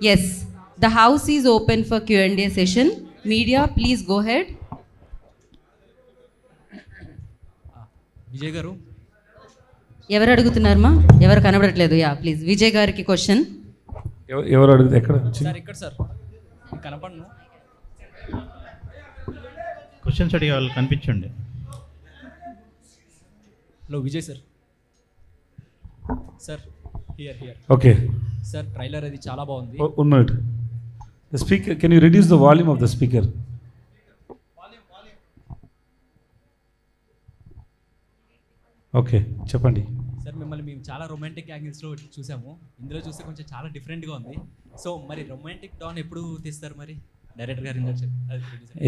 Yes, the house is open for Q&A session. Media, please go ahead. Vijay గారు, ఎవరు అడుగుతున్నారమ్మా? ఎవరు కనబడట్లేదు. యా ప్లీజ్, విజయ్ గారికి క్వశ్చన్. ఎవరు అడిగితే ఎక్కడ సార్ ఇక్కడ సార్ కనపడను. క్వశ్చన్స్ అడిగే వాళ్ళు కనిపించండి. Hello Vijay sir. Sir here okay sir, trailer అది చాలా బాగుంది. 1 minute. The speaker, can you reduce the volume of the speaker? Okay చెప్పండి సార్, మిమ్మల్ని మేము చాలా రొమాంటిక్ యాంగిల్స్లో చూసాము. ఇందులో చూస్తే కొంచెం చాలా డిఫరెంట్గా ఉంది. సో మరి రొమాంటిక్ డాన్ ఎప్పుడు తీస్తారు మరి డైరెక్టర్ గారు?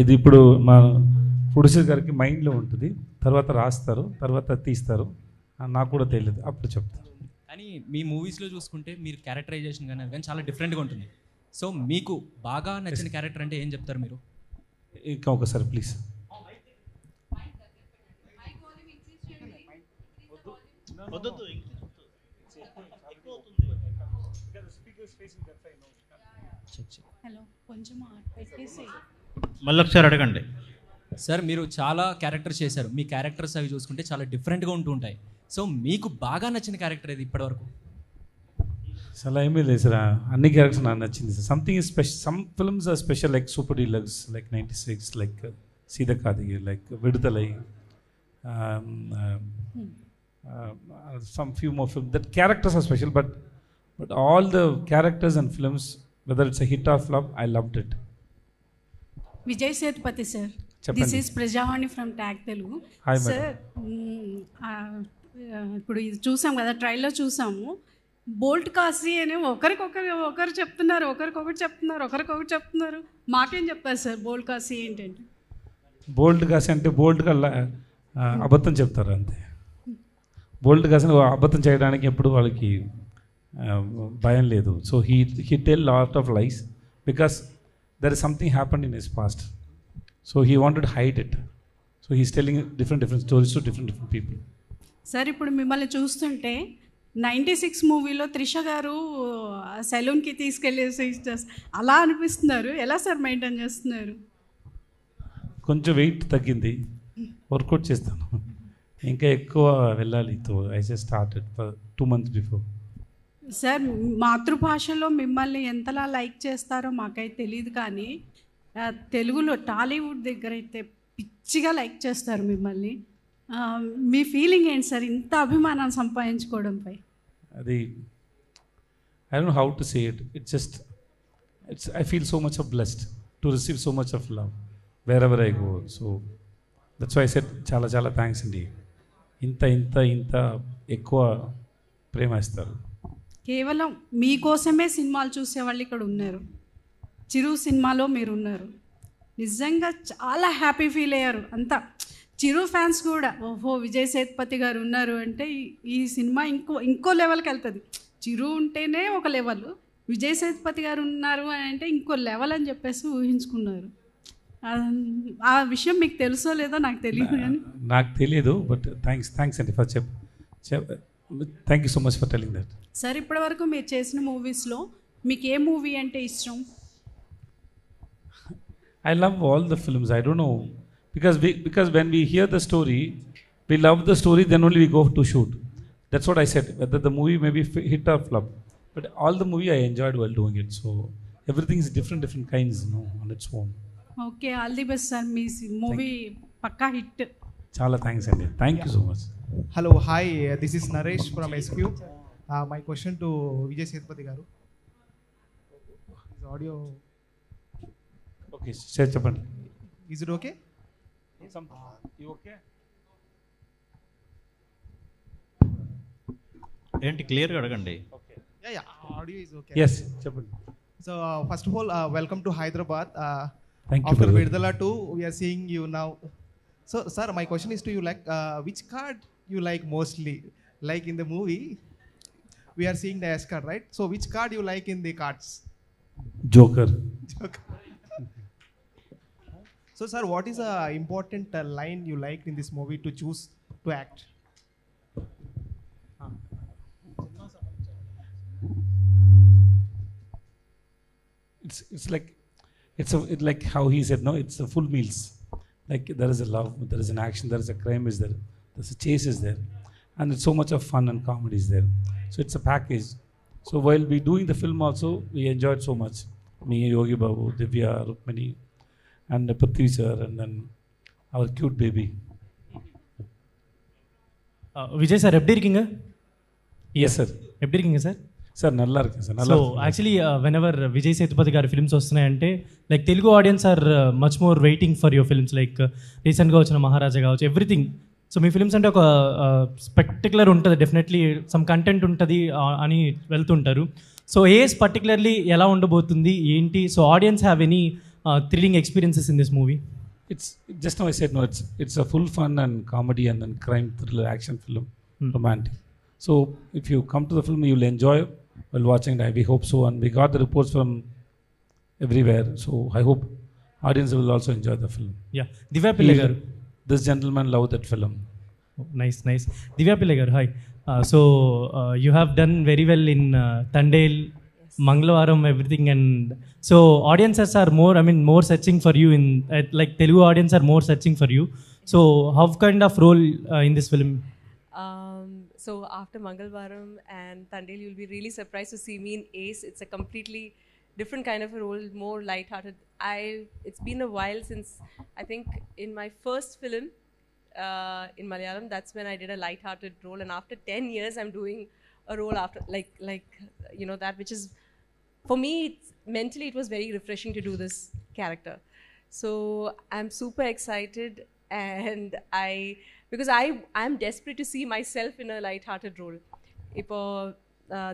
ఇది ఇప్పుడు మా ప్రొడ్యూసర్ గారికి మైండ్లో ఉంటుంది, తర్వాత రాస్తారు, తర్వాత తీస్తారు. నాకు కూడా తెలియదు, అప్పుడు చెప్తారు. కానీ మీ మూవీస్లో చూసుకుంటే మీరు క్యారెక్టరైజేషన్ కానీ చాలా డిఫరెంట్గా ఉంటుంది. సో మీకు బాగా నచ్చిన క్యారెక్టర్ అంటే ఏం చెప్తారు మీరు? ఇంకా ఒకసారి ప్లీజ్. హలో, కొంచెం పెట్టేసి మళ్ళీ ఒకసారి అడగండి. సార్, మీరు చాలా క్యారెక్టర్స్ చేశారు. మీ క్యారెక్టర్స్ అవి చూసుకుంటే చాలా డిఫరెంట్గా ఉంటూ ఉంటాయి. సో మీకు బాగా నచ్చిన క్యారెక్టర్ ఏది ఇప్పటివరకు? అసలు ఏమీ లేదు సార్, అన్ని క్యారెక్టర్స్ నాకు నచ్చింది sir. Something is special, some films are special, like super deluxe, like 96, like Seethakaathi, like Viduthalai, some few more films. That characters are special, but all the characters and films, whether it's a hit or flop, I loved it. Vijay Sethupathi sir, చెప్పండి. This is Prajavani from tag Telugu. Hi, madam. Sir, ఇప్పుడు ఇది చూసాం కదా, trailer చూసాము. Bolt Kashi అని ఒకరు చెప్తున్నారు, ఒకరికొకటి చెప్తున్నారు. మాకేం చెప్తారు సార్ బోల్ట్ కాశీ ఏంటంటే? బోల్డ్ కాసి అంటే బోల్డ్గా అబద్ధం చెప్తారు అంతే. బోల్డ్ కాసి అబద్ధం చేయడానికి ఎప్పుడు వాళ్ళకి భయం లేదు. So he tell lot of lies because there is something happened in his past. So he wanted hide it. So he's telling different stories to different people. Sir, ఇప్పుడు మిమ్మల్ని చూస్తుంటే 96 మూవీలో త్రిష గారు సెలూన్కి తీసుకెళ్ళేసి అలా అనిపిస్తున్నారు. ఎలా సార్ మెయింటైన్ చేస్తున్నారు? కొంచెం వెయిట్ తగ్గింది, వర్కౌట్ చేస్తాను, ఇంకా ఎక్కువ వెళ్ళాలి. I just started for 2 months before. Sir, మాతృభాషలో మిమ్మల్ని ఎంతలా లైక్ చేస్తారో మాకైతే తెలియదు, కానీ తెలుగులో టాలీవుడ్ దగ్గర అయితే పిచ్చిగా లైక్ చేస్తారు మిమ్మల్ని. మీ ఫీలింగ్ ఏంటి సార్ ఇంత అభిమానాన్ని సంపాదించుకోవడంపై? అది I don't know how to say it. It's I feel so much of blessed to receive so much of love wherever I go. So that's why I said చాలా చాలా thanks అండి. ఇంత ఎక్కువ ప్రేమ ఇస్తారు. కేవలం మీకోసమే సినిమాలు చూసేవాళ్ళు ఇక్కడ ఉన్నారు. చిరు సినిమాలో మీరు ఉన్నారు. నిజంగా చాలా హ్యాపీ ఫీల్ అయ్యారు అంతా. చిరు ఫ్యాన్స్ కూడా, ఓహో విజయ్ సేతుపతి గారు ఉన్నారు అంటే ఈ సినిమా ఇంకో లెవెల్కి వెళ్తుంది. చిరు ఉంటేనే ఒక లెవెల్, విజయ్ సేతుపతి గారు ఉన్నారు అని అంటే ఇంకో లెవెల్ అని చెప్పేసి ఊహించుకున్నారు. ఆ విషయం మీకు తెలుసో లేదో నాకు తెలియదు, కానీ నాకు తెలియదు. బట్ థ్యాంక్స్ అండి for thank you so much for telling that. Sir, ఇప్పటివరకు మీరు చేసిన మూవీస్లో మీకు ఏ మూవీ అంటే ఇష్టం? I love all the films. I don't know because when we hear the story, we love the story. Then only we go to shoot. That's what I said. Whether the movie may be hit or flop, but all the movie I enjoyed while doing it. So everything is different kinds, on its own. Okay, all the best sir. మీ movie పక్కా hit. చాలా thanks అండి. Thank you so much. Hello, hi. This is Naresh from SQ. My question to Vijay Sethupathi garu. Is audio okay? చెప్పండి. Is it okay? You okay? ఏంటి క్లియర్గా అడగండి. Okay. Yeah. Audio is okay. Yes, చెప్పండి. So first of all, welcome to Hyderabad. Thank you. After Vidala 2, we are seeing you now. So, sir, my question is to you, like, which card you like mostly? Like in the movie, we are seeing the S card, right? So, which card you like in the cards? Joker. So, sir, what is a important line you liked in this movie to choose to act? it's like it's like how he said, no, it's a full meals. Like there is a love, there is an action, there is a crime is there, there's a chase is there, and it's so much of fun and comedy is there. So it's a package. So while we doing the film also, we enjoyed so much. Me, Yogi Babu, Divya, Rukmini, and Prithvi sir, and then our cute baby. Vijay sir எப்படி இருக்கீங்க? Yes sir. எப்படி இருக்கீங்க sir? Sir నల్లా ఇருக்கு sir. So actually whenever Vijay Sethupathi గారి films వస్తున్నాయంటే like Telugu audience are much more waiting for your films. Like రీసెంట్గా వచ్చిన మహారాజా కావచ్చు, ఎవ్రీథింగ్. సో మీ ఫిల్మ్స్ అంటే ఒక స్పెక్టిక్యులర్ ఉంటుంది, డెఫినెట్లీ సమ్ కంటెంట్ ఉంటుంది అని వెళ్తుంటారు. సో ఏస్ పర్టికులర్లీ ఎలా ఉండబోతుంది ఏంటి? So audience have any thrilling experiences in this movie? It's just now I said, no, it's a full fun and comedy and then crime thriller action film, romantic. So if you come to the film, you'll enjoy while watching it. We hope so, and we got the reports from everywhere. So I hope audience will also enjoy the film. Yeah, Divya Pillai గారు. This gentleman loved that film. Nice. Divya Pillai గారు, hi. So you have done very well in Thandel, Mangalavaram, everything. And so audiences are more searching for you in like Telugu audience are more searching for you. So how kind of role in this film? So after Mangalvaram and Tandel, you'll be really surprised to see me in Ace. It's a completely different kind of a role, more light-hearted. It's been a while since, I think, in my first film in Malayalam, that's when I did a light-hearted role. And after 10 years, I'm doing a role after, like you know, that which is, for me, mentally, it was very refreshing to do this character. So I'm super excited, and because I'm desperate to see myself in a light-hearted role.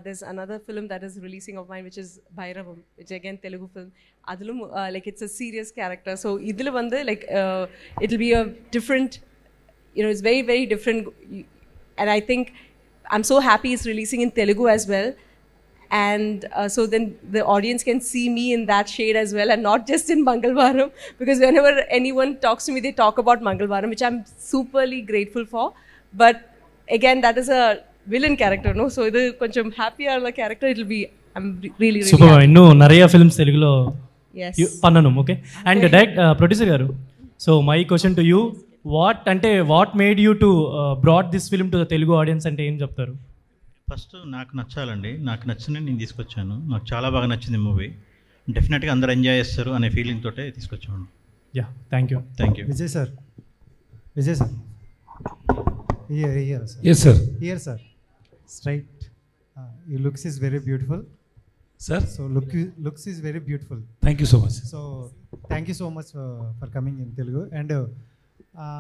There's another film that is releasing of mine, which is Bhairavam, which again Telugu film. Adulum like it's a serious character. So idhula vande like it'll be a different, you know, it's very very different. And I think I'm so happy it's releasing in Telugu as well. And so then the audience can see me in that shade as well, and not just in Mangalvaram, because whenever anyone talks to me, they talk about Mangalvaram, which I'm superly grateful for. But again, that is a villain character, no? So idu koncham happier character, it'll be, I'm really super happy. innu nariya films telugulo Yes. pannanum. Okay. And direct producer garu, so my question to you, what made you to brought this film to the Telugu audience ante em cheptaru? First నాకు నచ్చాలండి, నాకు నచ్చిన నేను తీసుకొచ్చాను. నాకు చాలా బాగా నచ్చింది movie. డెఫినెట్గా అందరూ ఎంజాయ్ చేస్తారు అనే ఫీలింగ్ తోటే తీసుకొచ్చాను. Yeah, thank you. Vijay sir here sir. Yes sir. Here sir, straight. Your looks is very beautiful Sir, so looks is very beautiful. thank you so much. So thank you so much for coming in Telugu. And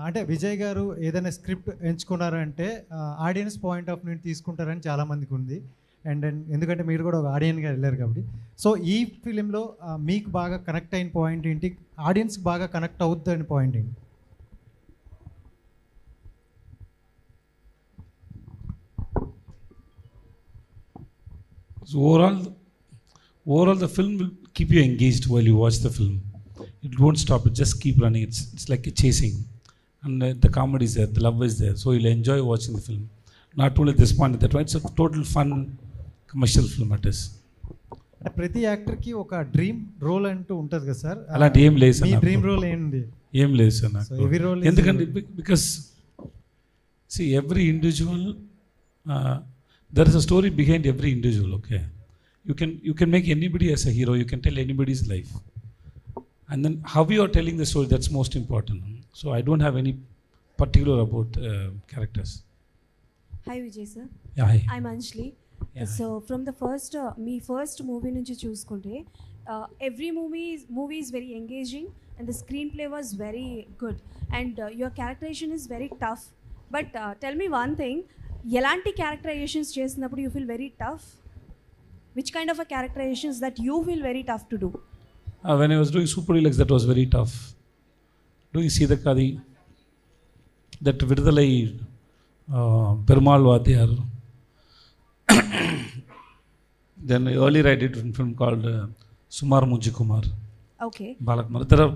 అంటే విజయ్ గారు ఏదైనా script ఎంచుకున్నారంటే audience point of view తీసుకుంటారని చాలామందికి ఉంది. And ఎందుకంటే మీరు కూడా ఒక ఆడియన్గా వెళ్ళారు కాబట్టి, సో ఈ ఫిలింలో మీకు బాగా కనెక్ట్ అయిన పాయింట్ ఏంటి, ఆడియన్స్కి బాగా కనెక్ట్ అవుద్ది అని పాయింట్ ఏంటి? So overall the film will keep you engaged while you watch the film. It won't stop, it just keep running. It's like a chasing, and the comedy is there, the love is there, so you'll enjoy watching the film. Not only at this point, that it's a total fun commercial film it is. అంటే ప్రతి యాక్టర్కి ఒక dream role అంటూ ఉంటుంది కదా sir, అలాంటి ఏం లేదు sir. మీ dream role ఏంటి? ఏం లేదు సార్ నాకు. So every role is ఎందుకంటే because see every individual there is a story behind every individual. Okay, you can make anybody as a hero, you can tell anybody's life, and then how you are telling the story, that's most important. So I don't have any particular about characters. Hi Vijay sir. Yeah, hi. I'm Anjali. Yeah. So from the first movie nunchi chuskunte every movie is very engaging and the screenplay was very good and your characterization is very tough. But tell me one thing, elanti characterizations chesinappudu you feel very tough? Which kind of a characterizations that you feel very tough to do? When I was doing Super Deluxe, that was very tough. Doing Seedakadi, that Vidudalai Perumal Vadiyar. Then earlier I did a film called Sumar Munji Kumar. Okay. Balak Kumar. There are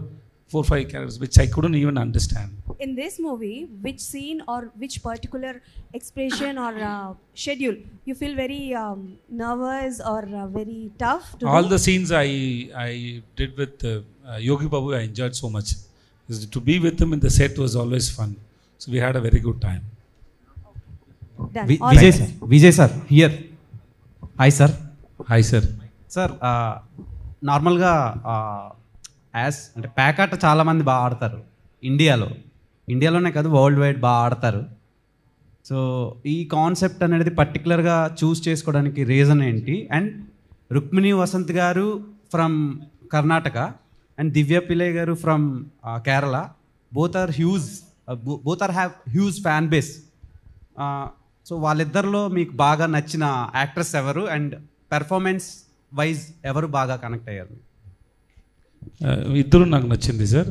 4-5 characters which I couldn't even understand. In this movie, which scene or which particular expression or schedule you feel very nervous or very tough to All do? the scenes I did with Yogi Babu, I enjoyed so much. Because to be with him in the set was always fun. So we had a very good time. Done. Vi- All Vijay right. sir, Vijay sir, here. Hi sir. Hi sir. Sir నార్మల్గా as అంటే ప్యాకాట చాలామంది బాగా ఆడతారు ఇండియాలోనే కాదు world wide బాగా ఆడతారు. So ఈ కాన్సెప్ట్ అనేది పర్టికులర్గా చూస్ చేసుకోవడానికి రీజన్ ఏంటి? అండ్ రుక్మిణి వసంత్ గారు ఫ్రమ్ కర్ణాటక అండ్ దివ్య పిల్లై గారు from Kerala, both are have huge fan base. So వాళ్ళిద్దరిలో మీకు బాగా నచ్చిన యాక్ట్రెస్ ఎవరు? అండ్ పెర్ఫార్మెన్స్ వైజ్ ఎవరు బాగా కనెక్ట్ అయ్యారు? ఇద్దరు నాకు నచ్చింది సార్.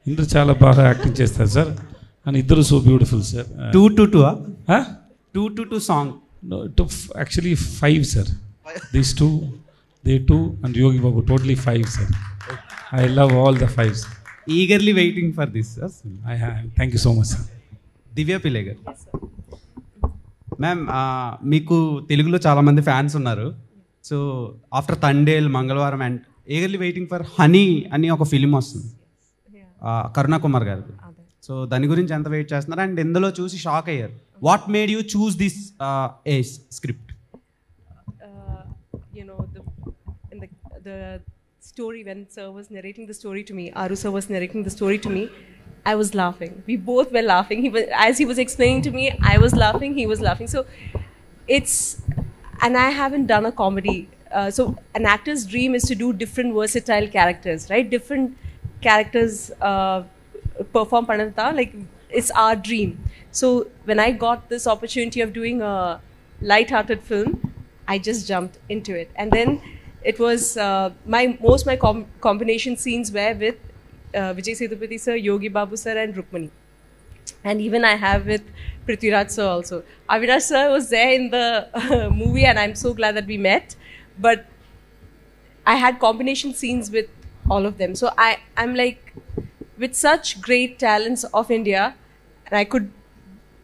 ఇద్దరు చాలా బాగా యాక్టింగ్ చేస్తారు సార్. అండ్ ఇద్దరు so beautiful sir. 2 song actually 5 sir. These two, they 2 and Yogi Babu, totally 5 sir. I love all the 5s. Eagerly waiting for this sir. Thank you so much sir. దివ్య పిల్లై గారు, ma'am మీకు తెలుగులో చాలామంది fans ఉన్నారు. So after Thandel, మంగళవారం and eagerly waiting for honey అని ఒక film వస్తుంది కరుణా కుమార్ గారు. సో దాని గురించి ఎంత వెయిట్ చేస్తున్నారు? అండ్ ఇందులో చూసి షాక్ అయ్యారు. What made you choose this script? The story, when sir was narrating the story to me, Aru sir was narrating the story to me, I was laughing. We both were laughing. As he was explaining to me, I was laughing, he was laughing. So and I haven't done a comedy. So an actor's dream is to do different versatile characters, right? Different characters perform Pananta, like it's our dream. So when I got this opportunity of doing a light-hearted film, I just jumped into it. And then it was my combination scenes were with Vijay Sethupathi sir, Yogi Babu sir and Rukmini. And even I have with Prithviraj sir also. Avinash sir was there in the movie and I'm so glad that we met. But I had combination scenes with all of them. So I'm like, with such great talents of India, and I could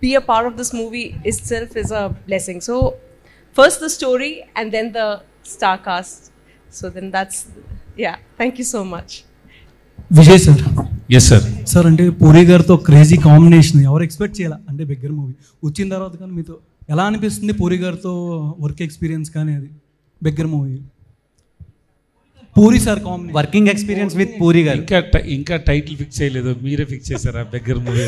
be a part of this movie itself is a blessing. So first the story and then the star cast. So then that's, yeah, thank you so much. Vijay sir. Yes sir. Sir అంటే పూరి గారితో crazy combination ఎవరు expect చేయాలి? అంటే beggar movie వచ్చిన తర్వాత కానీ మీతో ఎలా అనిపిస్తుంది? పూరి గారితో వర్క్ ఎక్స్పీరియన్స్ కానీ, అది beggar movie puri sir combination working experience with puri గారు. ఇంకా టైటిల్ ఫిక్స్ చేయలేదు, మీరే ఫిక్స్ చేశారా బెగ్గర్ మూవీ?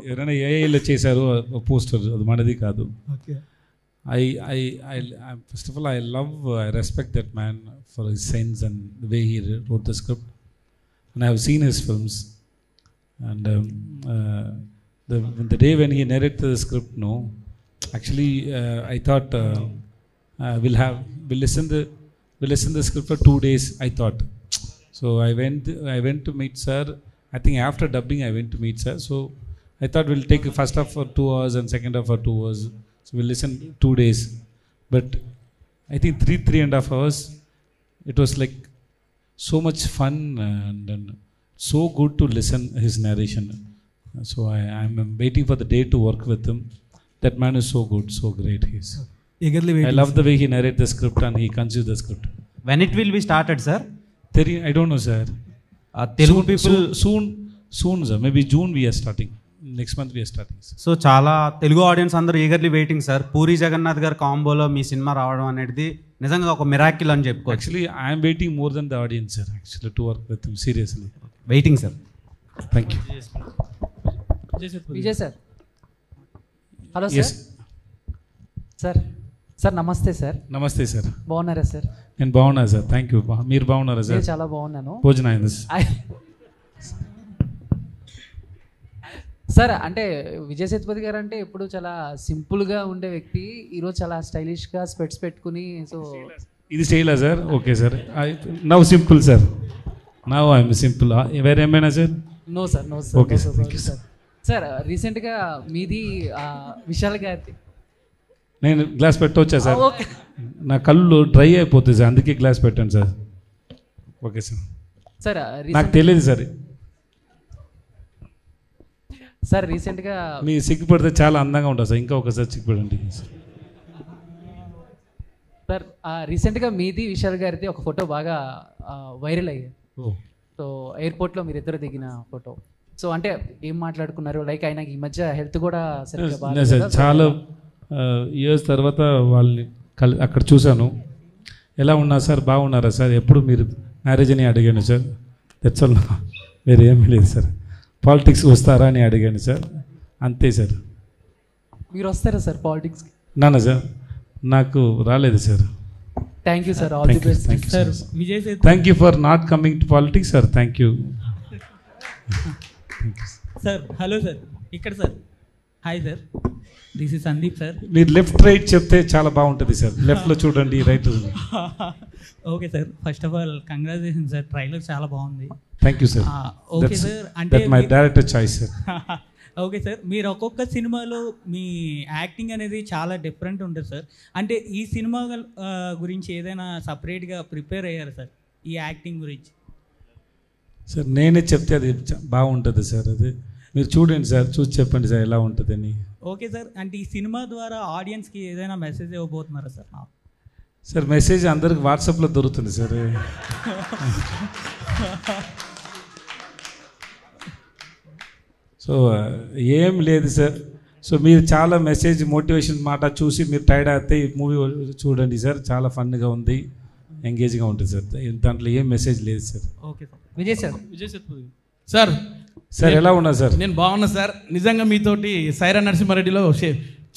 ఎవరైనా ఏఐలో చేశారు పోస్టర్, అది మనది కాదు. Okay. First of all, I respect that man for his sense and the way he wrote the script. And I have seen his films. And the day when he narrated the script, actually I thought we'll listen the script for 2 days, I thought. So I went to meet sir. I think after dubbing I went to meet sir. So I thought we'll take first half for 2 hours and second half for 2 hours. So we'll listen 2 days. But I think 3.5 hours, it was like so much fun and so good to listen his narration. So I'm waiting for the day to work with him. That man is so good, so great. Eagerly waiting. I love the way he narrates the script and he conceived the script. When it will be started, sir? I don't know, sir. Telugu people soon, sir. Maybe June we are starting. Next month we are starting. So చాలా Telugu audience అందరూ eagerly waiting sir. Puri Jagannadh గారి కాంబోలో మీ cinema రావడం అనేది నిజంగా ఒక miracle అని చెప్పుకోవచ్చు. Actually, I am waiting more than the audience, sir, actually, to work with him, seriously. Waiting sir. Thank you. Vijay sir. Hello Yes. Sir. Sir నమస్తే సార్. నమస్తే సార్. బాగున్నారా సార్? నేను బాగున్నా సార్, థ్యాంక్ యూ. మీరు బాగున్నారా sir? చాలా బాగున్నాను. భోజనం అయింది సార్. అంటే విజయ్ సేతుపతి గారు అంటే ఎప్పుడు చాలా సింపుల్గా ఉండే వ్యక్తి, ఈరోజు చాలా స్టైలిష్గా స్పెట్స్ పెట్టుకుని. సో ఇది స్టైలా sir? Okay sir. Now simple sir. Now I'm simple. వేరేమైనా sir? No sir, no sir. Okay sir, thank you sir. Sir రీసెంట్గా మీది విశాల్ గారి, నేను గ్లాస్ పెట్టవచ్చా సార్? నా కళ్ళు డ్రై అయిపోతుంది సార్, అందుకే గ్లాస్ పెట్టాను సార్. Okay sir. సార్ నాకు తెలియదు సార్. సార్ రీసెంట్గా మీ సిగ్గుపడితే చాలా అందంగా ఉంటుంది సార్, ఇంకా ఒకసారి సిగ్గుపడండి. సార్ రీసెంట్గా మీది విశాల్ గారిది ఒక ఫోటో బాగా వైరల్ అయ్యాయి. సో ఎయిర్పోర్ట్లో మీరు ఇద్దరు దిగిన ఫోటో. సో అంటే ఏం మాట్లాడుకున్నారు, లైక్ ఆయనకి ఈ మధ్య హెల్త్ కూడా సరిగ్గా బాగాలేదు సార్. చాలా ఇయర్స్ తర్వాత వాళ్ళని అక్కడ చూశాను. ఎలా ఉన్నారు సార్, బాగున్నారా సార్, ఎప్పుడు మీరు మ్యారేజ్ అని అడిగాను సార్. దట్స్ ఆల్, వేరే ఏమీ లేదు సార్. పాలిటిక్స్ వస్తారా అని అడిగాను సార్, అంతే సార్. మీరు వస్తారా సార్ పాలిటిక్స్కి? నాన్న సార్, నాకు రాలేదు sir. Thank you sir, all the best sir. Vijay Sethupathi, thank you for not coming to politics sir. Thank you sir. Hello sir, ఇక్కడ sir. Hi sir, this is Sandeep sir. మీరు left right చెప్తే చాలా బాగుంటుంది sir. లెఫ్ట్లో చూడండి, right. Okay sir, first of all congratulation sir, trailer చాలా బాగుంది. Thank you sir. Okay sir, అంటే my director choice sir. Okay sir, మీరు ఒక్కొక్క సినిమాలో మీ యాక్టింగ్ అనేది చాలా డిఫరెంట్ ఉంటుంది సార్. అంటే ఈ సినిమా గురించి ఏదైనా సపరేట్గా ప్రిపేర్ అయ్యారు సార్ ఈ యాక్టింగ్ గురించి? సార్ నేనే చెప్తే అది బాగుంటుంది సార్. అది మీరు చూడండి సార్, చూసి చెప్పండి సార్ ఎలా ఉంటుందని. ఓకే సార్, అంటే ఈ సినిమా ద్వారా ఆడియన్స్కి ఏదైనా మెసేజ్ ఇవ్వబోతున్నారా సార్? సార్ మెసేజ్ అందరికి వాట్సాప్లో దొరుకుతుంది సార్. సో ఏం లేదు సార్. సో మీరు చాలా మెసేజ్ మోటివేషన్ మాట చూసి మీరు టైర్డ్ అయితే ఈ మూవీ చూడండి సార్, చాలా ఫన్గా ఉంది, ఎంగేజ్గా ఉంటుంది సార్. దాంట్లో ఏం మెసేజ్ లేదు sir. Okay sir. Vijay sir. Vijay Sethupathi sir. Sir ఎలా ఉన్నా సార్? నేను బాగున్నా సార్. నిజంగా మీతోటి సైరా నరసింహారెడ్డిలో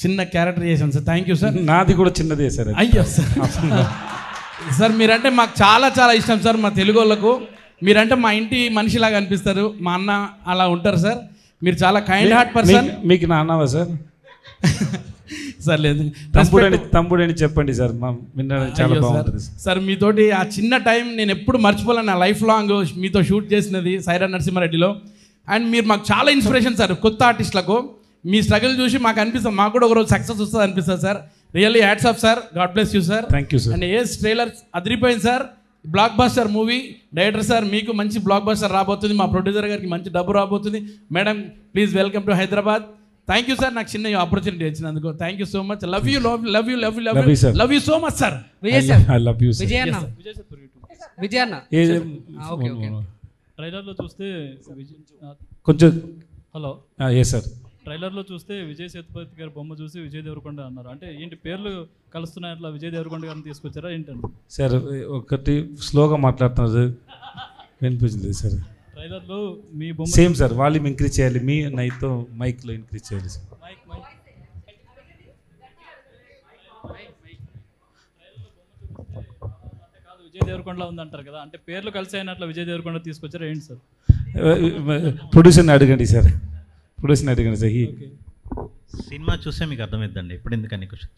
చిన్న క్యారెక్టర్ చేశాను సార్. Thank you sir. నాది కూడా చిన్నదే సార్. అయ్యో సార్. సార్ మీరంటే మాకు చాలా చాలా ఇష్టం సార్, మా తెలుగు వాళ్ళకు. మీరంటే మా ఇంటి మనిషిలాగా అనిపిస్తారు, మా అన్న అలా ఉంటారు సార్. మీరు చాలా కైండ్ హార్ట్ పర్సన్. మీకు నాన్నవా సార్? సార్ లేదు, తమ్ముడని చెప్పండి సార్, వినడానికి చాలా బాగుంటుంది సార్. మీతోటి ఆ చిన్న టైం నేను ఎప్పుడు మర్చిపోలేను, నా లైఫ్ లాంగ్ మీతో షూట్ చేసినది సైరా నరసింహారెడ్డిలో. అండ్ మీరు మాకు చాలా ఇన్స్పిరేషన్ సార్, కొత్త ఆర్టిస్టులకు. మీ స్ట్రగుల్ చూసి మాకు అనిపిస్తుంది, మాకు కూడా ఒకరోజు సక్సెస్ వస్తుంది అనిపిస్తుంది sir. Really hats off sir, god bless you sir. Thank you sir. And trailer అదిరిపోయింది sir, blockbuster movie. Director sir మీకు మంచి బ్లాక్ బస్టర్ రాబోతుంది, మా ప్రొడ్యూసర్ గారికి మంచి డబ్బు రాబోతుంది. Madam please welcome to Hyderabad. Thank you sir, నాకు చిన్న ఆపర్చునిటీ వచ్చినందుకు. Thank you so much. Love you love you love you love you love you so much sir. Vijay sir, I love you sir. Vijay అన్న, విజయ్ అన్న. Okay okay. ట్రైలర్లో చూస్తే కొంచెం hello ఏ sir, ట్రైలర్లో చూస్తే విజయ్ సేతుపతి గారి బొమ్మ చూసి విజయ్ దేవరకొండ అన్నారు. అంటే ఏంటి పేర్లు కలుస్తున్నాయి, అట్లా విజయ్ దేవరకొండ గారిని తీసుకొచ్చారా ఏంటండి? సార్ ఒకటి స్లోగా మాట్లాడుతున్నారు, వినిపించలేదు సార్. ట్రైలర్లో మీ బొమ్మ సేమ్ సార్, వాల్యూమ్ ఇంక్రీజ్ చేయాలి, మీ నైతో మైక్లో ఇంక్రీజ్ చేయాలి సార్. విజయ్ దేవరకొండలా ఉందంటారు కదా, అంటే పేర్లు కలిసి అయినట్లు విజయ్ దేవరకొండ తీసుకొచ్చారా ఏంటి సార్? ప్రొడ్యూసర్ని అడగండి సార్, ప్రొడ్యూసర్ని అడగండి సార్. సినిమా చూస్తే మీకు అర్థమవుతుందండి ఇప్పుడు ఎందుకని క్వశ్చన్.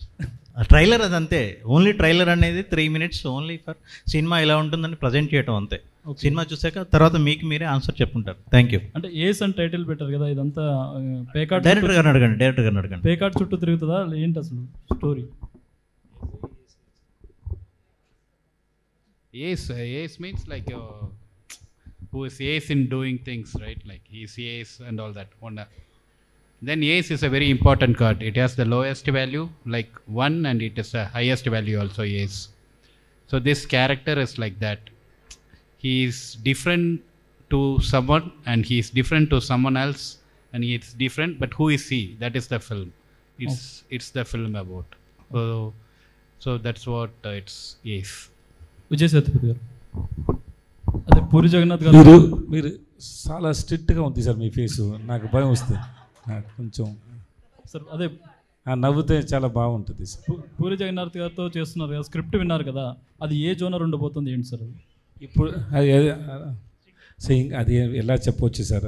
ట్రైలర్ అదంతే, ఓన్లీ ట్రైలర్ అనేది 3 minutes ఓన్లీ ఫర్ సినిమా ఎలా ఉంటుందని ప్రజెంట్ చేయటం అంతే. సినిమా చూసాక తర్వాత మీకు మీరే ఆన్సర్ చెప్పుకుంటారు. Thank you. అంటే ఏస్ అని టైటిల్ పెట్టారు కదా, ఇదంతా పేకార్డ్ డైరెక్టర్ గారిని అడగండి, డైరెక్టర్ గారిని అడగండి. పేకార్డ్ చుట్టూ తిరుగుతుందా ఏంటి అసలు story? Ace means like who is ace in doing things, right? Like he is ace and all that. Then ace is a very important card. It has the lowest value, like 1, and it is the highest value also ace. So this character is like that. He is different to someone and he is different to someone else, and he is different, but who is he? That is the film. It's the film about. So that's what it's ace. Vijay Sethupathi గారు, అదే పూరి జగన్నాథ్ గారు, మీరు చాలా స్ట్రిక్ట్గా ఉంది sir మీ face, నాకు భయం వస్తుంది నాకు కొంచెం సార్. అదే నవ్వుతే చాలా బాగుంటుంది సార్. పూరి జగన్నాథ్ గారితో చేస్తున్నారు కదా, స్క్రిప్ట్ విన్నారు కదా, అది ఏ జోనర్ ఉండబోతుంది ఏంటి సార్? ఇప్పుడు అది ఎలా చెప్పవచ్చు సార్?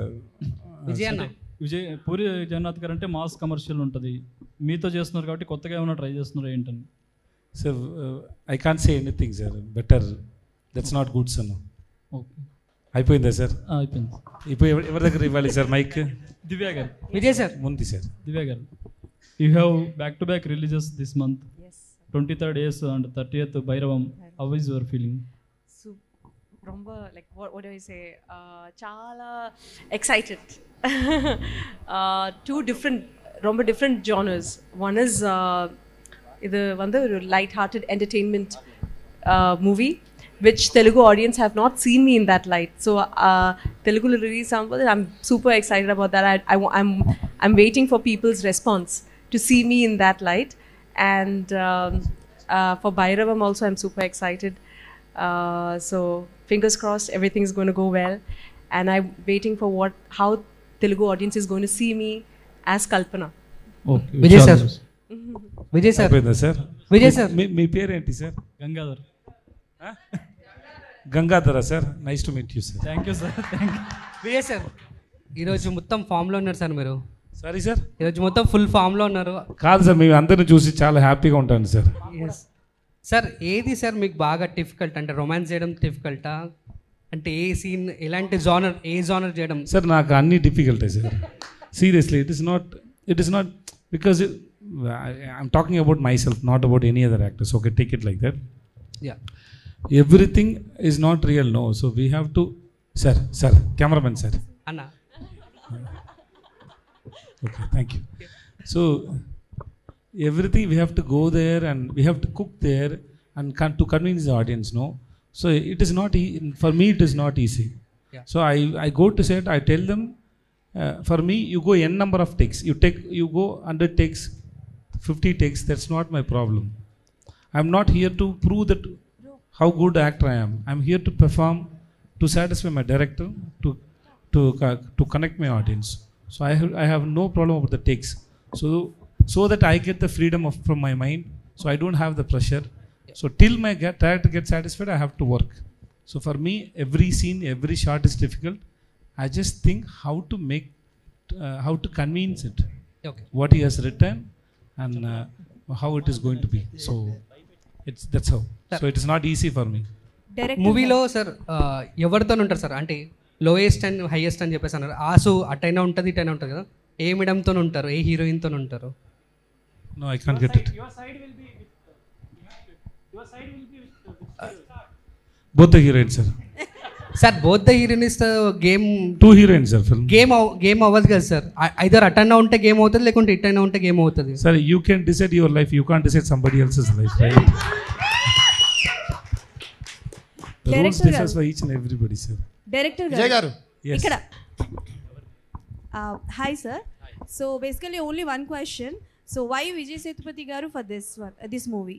పూరి జగన్నాథ్ గారు అంటే మాస్ కమర్షియల్ ఉంటుంది, మీతో చేస్తున్నారు కాబట్టి కొత్తగా ఏమైనా ట్రై చేస్తున్నారు ఏంటని? Sir I can't say anything sir, better that's not good sir. Okay, అయిపోయిందా సార్? అయిపోయింది. ఇప్పుడు ఎవరి దగ్గర ఇవ్వాలి సార్ మైక్? దివ్య గారు. విజయ్ సార్. ముందు సార్ దివ్య గారు, you have back-to-back releases this month. Yes. 23rd Ace and 30th Bhairavam. How is your feeling? romba like what do I say? Chala excited. Two different genres. One is idu vandu light-hearted entertainment movie, which Telugu audience have not seen me in that light. So Telugu will release something. I'm super excited about that. I'm waiting for people's response to see me in that light. And for Bhairavam also, I'm super excited. So fingers crossed, everything is going to go well. And I'm waiting for how Telugu audience is going to see me as Kalpana. Okay. Vijay sir. Vijay sir. Vijay sir. మీ పేరేంటి సార్? Gangadhar. Gangadhara sir, nice to meet you sir. Thank you sir. Thank you. Vijay sir, ఈరోజు మొత్తం ఫామ్లో ఉన్నారు sir మీరు. Sorry sir, ఈరోజు మొత్తం ఫుల్ ఫామ్లో ఉన్నారు. కాదు సార్, మేము అందరిని చూసి చాలా హ్యాపీగా ఉంటాను సార్. ఎస్ సార్, ఏది సార్ మీకు బాగా డిఫికల్ట్? అంటే రొమాన్స్ చేయడం డిఫికల్టా, అంటే ఏ సీన్ ఎలాంటి జానర్ చేయడం? సార్ నాకు అన్ని డిఫికల్టే sir, seriously. It is not because I'm talking about my self, not about any other actors. Okay, take it like that. Yeah, everything is not real, no. So we have to sir cameraman sir అన్న. Okay, thank you. So everything we have to go there and we have to cook there and to convince the audience, no. So it is not for me it is not easy. Yeah. So I go to set, I tell them for me you go n number of takes, you go 100 takes, 50 takes, that's not my problem. I'm not here to prove that how good actor I am. I'm here to perform, to satisfy my director, to connect my audience. So I have no problem about the takes. So that I get the freedom from my mind. So I don't have the pressure. So till my director gets satisfied, I have to work. So for me, every scene, every shot is difficult. I just think how to convince it. Okay. What he has written and how it is going to be. So that's how. So it is not easy for me. మూవీలో sir ఎవరితో ఉంటారు sir? అంటే lowest and highest అని చెప్పేసి అన్నారు. ఆసు అటైనా ఉంటుంది, ఇటైనా ఉంటుంది కదా. ఏ మేడంతో ఉంటారు, ఏ హీరోయిన్తో ఉంటారు? No, I can't get it. Both the heroines, sir. Sir both the heroines game. Two heroines, sir. Film. Game అవ్వదు కదా సార్. ఐదర్ అటైనా ఉంటే గేమ్ అవుతుంది, లేకుంటే ఇటైనా ఉంటే గేమ్ అవుతుంది. Sir, you can decide your life. You can't decide somebody else's life, right? The rules differs for each and everybody, sir. Director గారు ఇక్కడ హాయ్ sir. So basically only one question. So why Vijay Sethupathi గారు for this movie?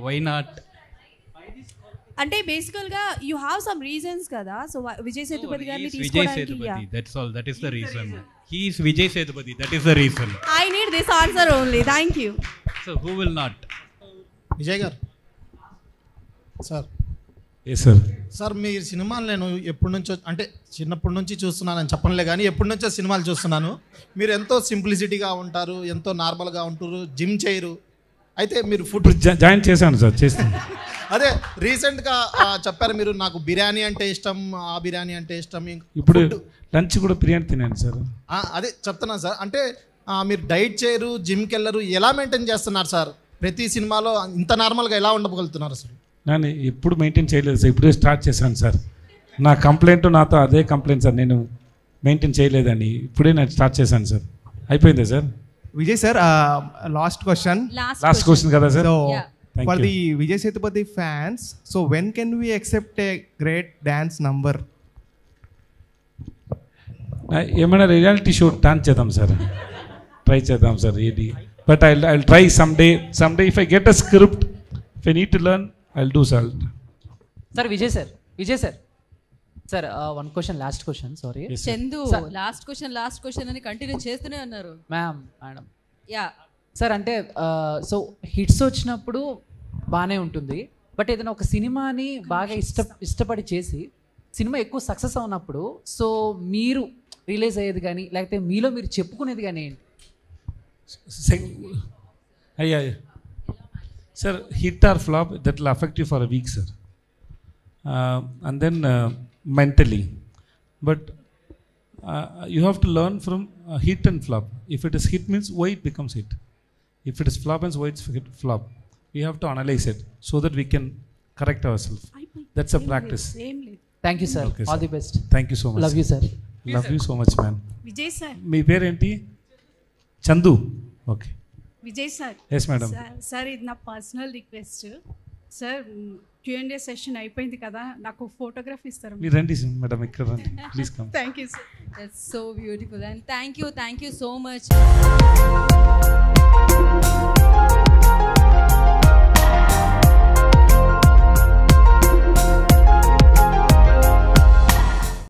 Why not అంటే బేసికల్గా you have some reasons కదా. So Vijay Sethupathi గారిని Vijay తీసుకోవడానికి Sethupathi, that's all. That is the reason. He is Vijay Sethupathi. That is the reason. I need this answer only. Thank you. So who will not? Vijay గారు sir. Yes, sir. Sir మీరు సినిమాలు నేను ఎప్పటి నుంచో, అంటే చిన్నప్పటి నుంచి చూస్తున్నానని చెప్పనులే కానీ ఎప్పటి నుంచో సినిమాలు చూస్తున్నాను. మీరు ఎంతో సింప్లిసిటీగా ఉంటారు, ఎంతో నార్మల్గా ఉంటారు, జిమ్ చేయరు. అయితే మీరు ఫుడ్ జాయిన్ చేశాను సార్, చేస్తాను. అదే రీసెంట్గా చెప్పారు మీరు, నాకు బిర్యానీ అంటే ఇష్టం, ఆ బిర్యానీ అంటే ఇష్టం. ఇప్పుడు లంచ్ కూడా బిర్యానీ తినాను సార్. అదే చెప్తున్నాను సార్. అంటే మీరు డైట్ చేయరు, జిమ్కి వెళ్ళరు, ఎలా మెయింటైన్ చేస్తున్నారు సార్? ప్రతి సినిమాలో ఇంత నార్మల్గా ఎలా ఉండగలుగుతున్నారు సార్? నేను ఎప్పుడు మెయింటైన్ చేయలేదు సార్, ఇప్పుడే స్టార్ట్ చేశాను సార్. నా కంప్లైంట్ నాతో అదే కంప్లైంట్ సార్, నేను మెయింటైన్ చేయలేదని. ఇప్పుడే నేను స్టార్ట్ చేశాను సార్. అయిపోయిందా sir? Vijay sir, last question. Last question కదా sir? For the Vijay Sethupathi fans, so when can we except a great dance number? ఏమైనా రియాలిటీ షో డాన్స్ చేద్దాం సార్, ట్రై చేద్దాం సార్. ఇది but I try someday if I get a script, if I need to learn I'll do sir. Sir Vijay sir one question, last question, sorry. Chandu last question అని continue చేస్తూనే ఉన్నారు. Madam yeah sir, అంటే so hits వచ్చినప్పుడు బాగానే ఉంటుంది, but ఏదైనా ఒక సినిమాని బాగా ఇష్టపడి చేసి సినిమా ఎక్కువ సక్సెస్ అవునప్పుడు సో మీరు రిలీజ్ అయ్యేది కానీ లేకపోతే మీలో మీరు చెప్పుకునేది కానీ ఏంటి? అయ్యా sir, hit or flop, that will affect you for a week, sir, and then mentally. But you have to learn from hit and flop. If it is hit means why it becomes hit. If it is flop means why it's flop. We have to analyze it so that we can correct our self. That's a practice. Thank you sir, all the best. Thank you so much. Love you sir. Love you so much man. Vijay sir. మీ పేరేంటి? Chandu. Okay. Vijay sir. Yes madam. Sir ఇది నా personal request sir. Q&A session అయిపోయింది కదా, నాకు photograph ఇస్తారు. మీరు రండి మేడం, ఇక్కడ రండి please come. Thank you sir. That's so beautiful and thank you so much.